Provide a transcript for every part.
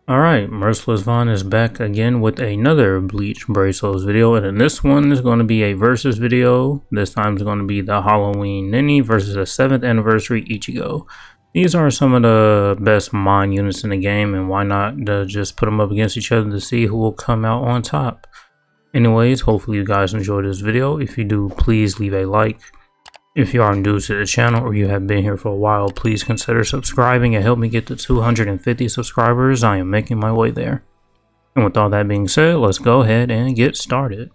Alright, Merciless Vaughn is back again with another Bleach Bracelets video, and in this one is going to be a versus video. This time it's going to be the Halloween Ninny versus the 7th anniversary Ichigo. These are some of the best mind units in the game, and why not just put them up against each other to see who will come out on top. Anyways, hopefully you guys enjoyed this video. If you do, please leave a like. If you are new to the channel or you have been here for a while, please consider subscribing and help me get to 250 subscribers. I am making my way there. And with all that being said, let's go ahead and get started.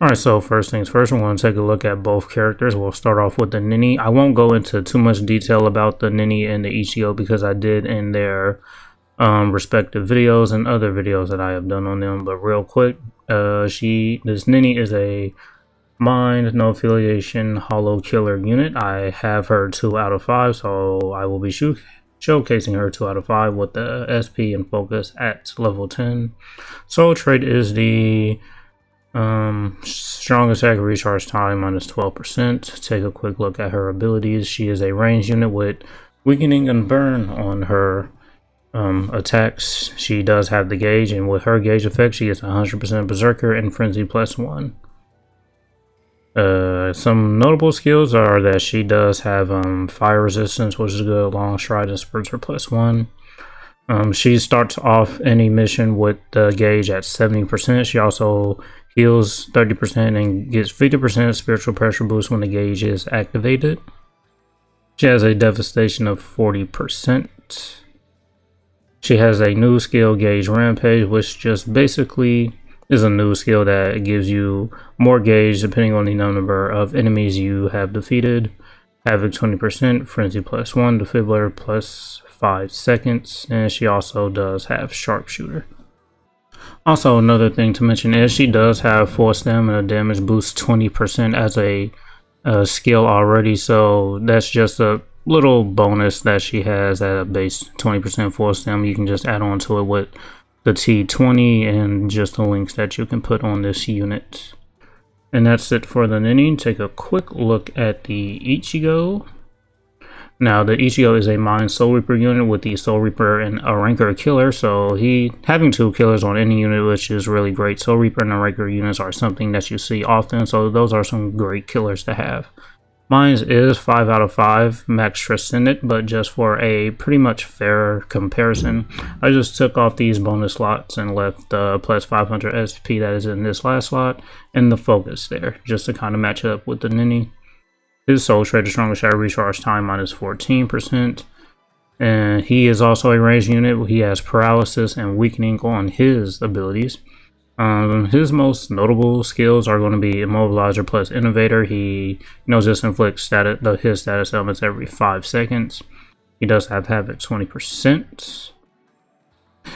Alright, so first things first, we're going to take a look at both characters. We'll start off with the Ninny. I won't go into too much detail about the Ninny and the Ichigo because I did in their respective videos and other videos that I have done on them. But real quick, this Ninny is a Mind, no affiliation, hollow killer unit. I have her 2 out of 5, so I will be showcasing her 2 out of 5 with the SP and focus at level 10. Soul trait is the strong attack recharge time minus 12%. Take a quick look at her abilities. She is a ranged unit with weakening and burn on her attacks. She does have the gauge, and with her gauge effect, she gets 100% berserker and frenzy +1. Some notable skills are that she does have fire resistance, which is good, long stride and spurts her +1. She starts off any mission with the gauge at 70%. She also heals 30% and gets 50% spiritual pressure boost when the gauge is activated. She has a devastation of 40%. She has a new skill, Gauge Rampage, which just basically is a new skill that gives you more gauge depending on the number of enemies you have defeated. Havoc 20%, Frenzy +1, Defibrillator +5 seconds, and she also does have Sharpshooter. Also, another thing to mention is she does have full stamina damage boost 20% as a skill already, so that's just a little bonus that she has at a base 20% full stamina. You can just add on to it with the T20 and just the links that you can put on this unit. And that's it for the Ninny. Take a quick look at the Ichigo. Now the Ichigo is a Mind Soul Reaper unit with the Soul Reaper and a Ranker Killer, so he having 2 killers on any unit, which is really great. Soul Reaper and a Ranker units are something that you see often, so those are some great killers to have. Mine is 5 out of 5 max transcendent, but just for a pretty much fair comparison, I just took off these bonus slots and left the +500 SP that is in this last slot and the focus there, just to kind of match it up with the Ninny. His soul trait is strongest shadow recharge time minus 14%, and he is also a ranged unit. He has paralysis and weakening on his abilities. His most notable skills are going to be Immobilizer plus Innovator. He just inflicts his status elements every 5 seconds. He does have Havoc 20%.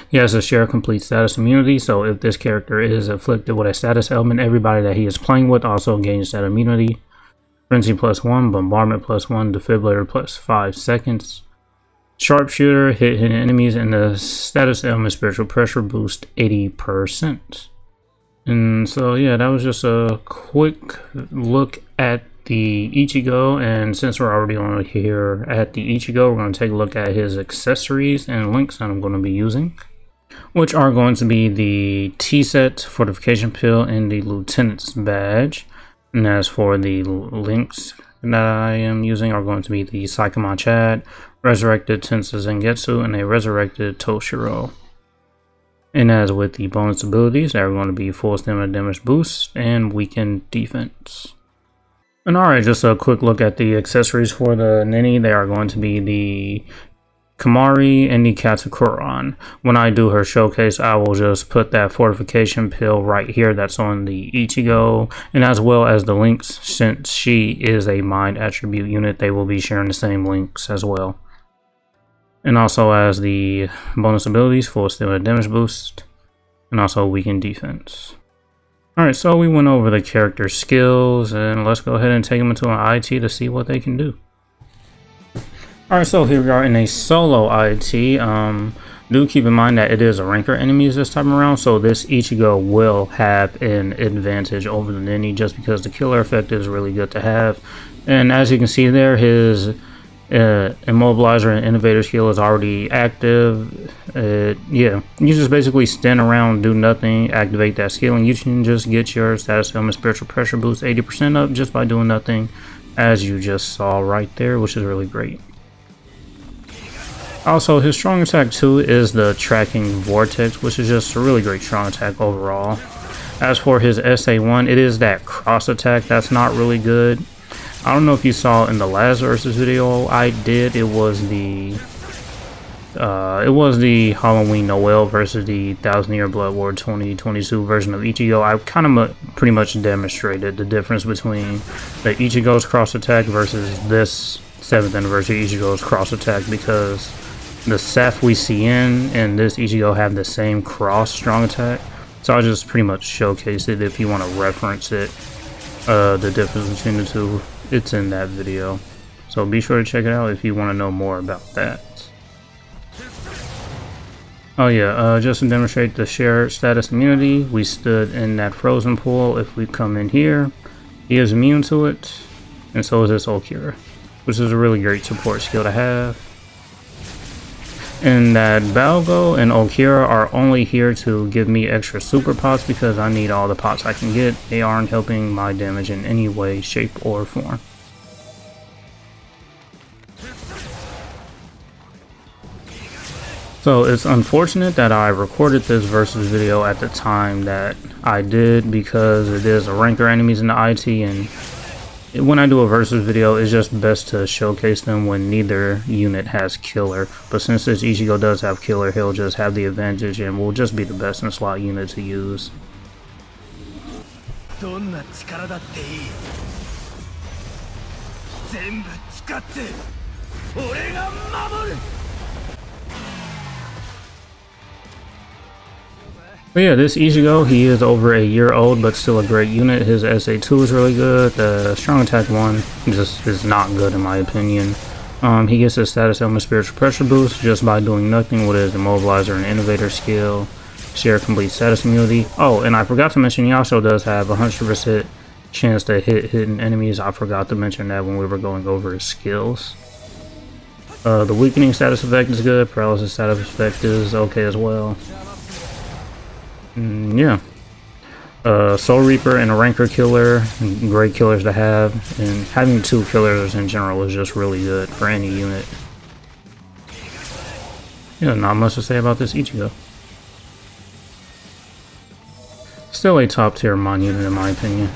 He has a share complete status immunity, so if this character is afflicted with a status element, everybody that he is playing with also gains that immunity. Frenzy +1, Bombardment +1, Defibrillator +5 seconds. Sharpshooter, hit hidden enemies, and the status element spiritual pressure boost 80%. And so yeah, that was just a quick look at the Ichigo, and since we're already on here at the Ichigo, we're going to take a look at his accessories and links that I'm going to be using, which are going to be the T-Set, Fortification Pill, and the Lieutenant's Badge. And as for the links that I am using are going to be the Psychomon Chad, Resurrected Tensa Zangetsu, and a Resurrected Toshiro. And as with the bonus abilities, they're going to be full stamina damage boost and weakened defense. And alright, just a quick look at the accessories for the Ninny. They are going to be the Kamari and the Katakuran. When I do her showcase, I will just put that fortification pill right here that's on the Ichigo, and as well as the links, since she is a mind attribute unit, they will be sharing the same links as well. And also as the bonus abilities, full stamina damage boost, and also weakened defense. Alright, so we went over the character skills, and let's go ahead and take them into an IT to see what they can do. Alright, so here we are in a solo IT. Do keep in mind that it is a ranker enemies this time around, so this Ichigo will have an advantage over the Ninny just because the killer effect is really good to have. And as you can see there, his Immobilizer and Innovator skill is already active. Yeah, you just basically stand around, do nothing, activate that skill, and you can just get your status element spiritual pressure boost 80% up just by doing nothing, as you just saw right there, which is really great. Also, his strong attack too is the tracking vortex, which is just a really great strong attack overall. As for his SA1, it is that cross attack that's not really good. I don't know if you saw in the last versus video I did, it was the Halloween Noel versus the Thousand Year Blood War 2022 version of Ichigo. I kind of pretty much demonstrated the difference between the Ichigo's cross attack versus this 7th anniversary Ichigo's cross attack, because the Seth we see in and this Ichigo have the same cross strong attack. So I just pretty much showcased it. If you want to reference it, the difference between the two, it's in that video. So be sure to check it out if you want to know more about that. Oh yeah, just to demonstrate the shared status immunity, we stood in that frozen pool. If we come in here, he is immune to it, and so is this Okira, which is a really great support skill to have. And that Balgo and Okira are only here to give me extra super pots because I need all the pots I can get. They aren't helping my damage in any way, shape, or form. So it's unfortunate that I recorded this versus video at the time that I did, because it is a ranker enemies in the IT, and when I do a versus video, it's just best to showcase them when neither unit has killer. But since this Ichigo does have killer, he'll just have the advantage and will just be the best in slot unit to use. But yeah, this Ichigo, he is over a year old, but still a great unit. His SA2 is really good. The strong attack one just is not good in my opinion. He gets his status element spiritual pressure boost just by doing nothing with his immobilizer and innovator skill. Share complete status immunity. Oh, and I forgot to mention, he also does have 100% chance to hit hidden enemies. I forgot to mention that when we were going over his skills. The weakening status effect is good. Paralysis status effect is okay as well. Yeah. Soul Reaper and a ranker killer, great killers to have, and having 2 killers in general is just really good for any unit. Yeah, not much to say about this Ichigo. Still a top tier mon unit in my opinion.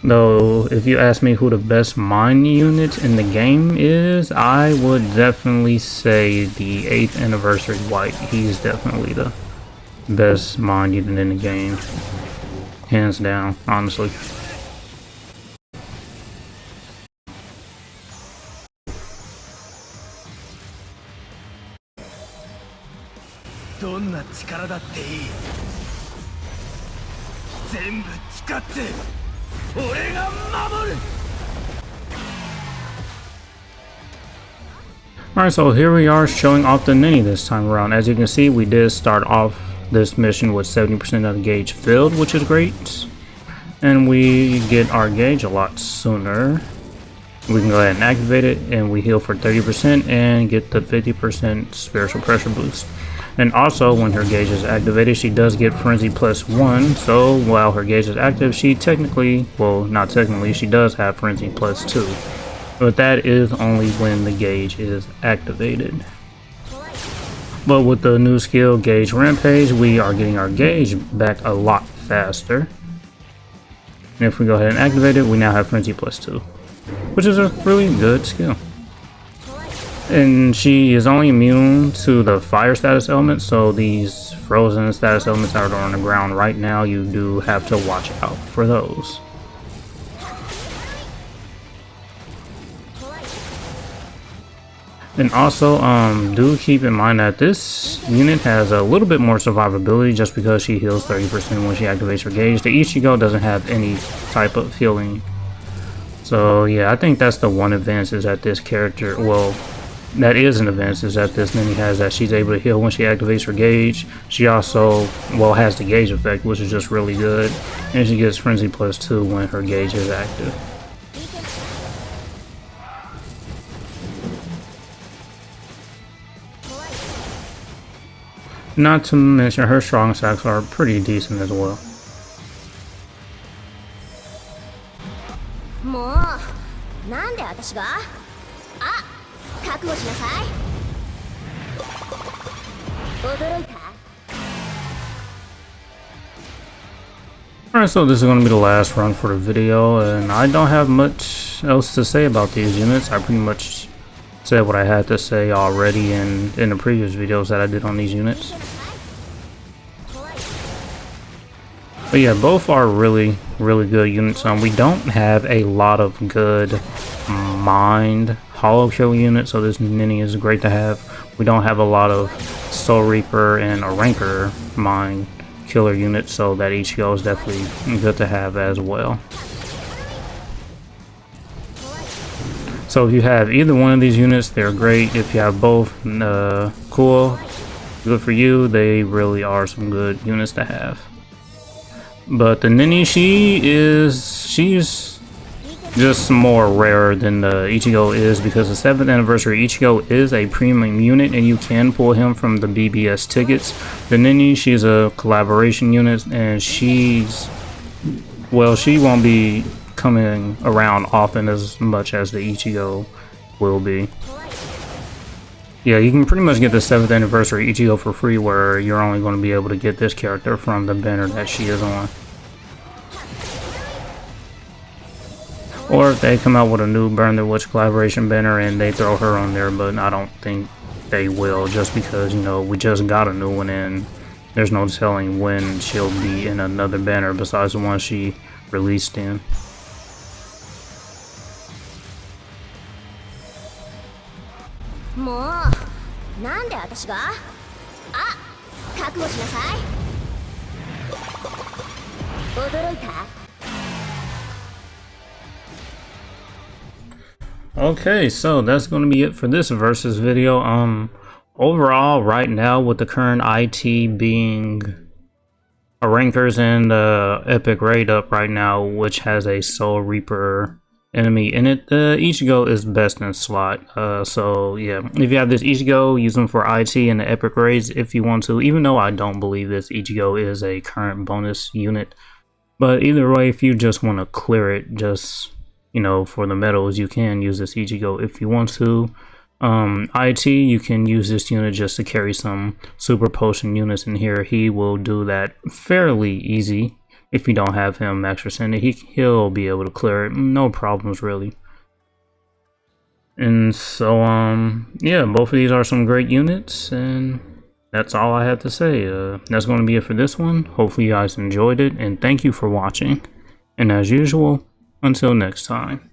Though, if you ask me who the best mine unit in the game is, I would definitely say the 8th anniversary White. He's definitely the best mine unit in the game. Hands down, honestly. Alright, so here we are showing off the Ninny this time around. As you can see, we did start off this mission with 70% of the gauge filled, which is great. And we get our gauge a lot sooner. We can go ahead and activate it, and we heal for 30% and get the 50% spiritual pressure boost. And also, when her gauge is activated, she does get Frenzy +1, so while her gauge is active, she technically, well, not technically, she does have Frenzy +2. But that is only when the gauge is activated. But with the new skill, Gauge Rampage, we are getting our gauge back a lot faster. And if we go ahead and activate it, we now have Frenzy +2, which is a really good skill. And she is only immune to the fire status element, so these frozen status elements that are on the ground right now, you do have to watch out for those. And also, do keep in mind that this unit has a little bit more survivability just because she heals 30% when she activates her gauge. The Ichigo doesn't have any type of healing. So yeah, I think that's the one advantage, is that this character, well, that is an advantage is that this Ninny has that she's able to heal when she activates her gauge. She also, well, has the gauge effect, which is just really good. And she gets Frenzy +2 when her gauge is active. Not to mention her strong attacks are pretty decent as well. Alright, so this is going to be the last run for the video, and I don't have much else to say about these units. I pretty much said what I had to say already in the previous videos that I did on these units. But yeah, both are really good units. We don't have a lot of good mind hollow kill units, so this Ninny is great to have. We don't have a lot of Soul Reaper and a Ranker mind killer units, so that Ichigo is definitely good to have as well. So if you have either one of these units, they're great. If you have both, cool, good for you. They really are some good units to have. But the Ninny, she's just more rarer than the Ichigo is, because the 7th anniversary Ichigo is a premium unit and you can pull him from the BBS tickets. The Ninny, she's a collaboration unit, and she's, well, she won't be coming around often as much as the Ichigo will be. Yeah, you can pretty much get the 7th anniversary Ichigo for free, where you're only going to be able to get this character from the banner that she is on. Or if they come out with a new Burn the Witch collaboration banner and they throw her on there, but I don't think they will, just because, you know, we just got a new one and there's no telling when she'll be in another banner besides the one she released in. Okay, so that's going to be it for this versus video. Overall, right now, with the current IT being a Rankers and Epic Raid up right now, which has a Soul Reaper enemy in it, Ichigo is best in slot. So yeah, if you have this Ichigo, use them for IT and the Epic Raids if you want to, even though I don't believe this Ichigo is a current bonus unit. But either way, if you just want to clear it, just, you know, for the medals, you can use this Ichigo if you want to. IT, you can use this unit just to carry some super potion units in here. He will do that fairly easy. If you don't have him max percentage, he'll be able to clear it, no problems really. And so yeah, both of these are some great units, and that's all I have to say. That's going to be it for this one. Hopefully you guys enjoyed it, and thank you for watching. And as usual, until next time.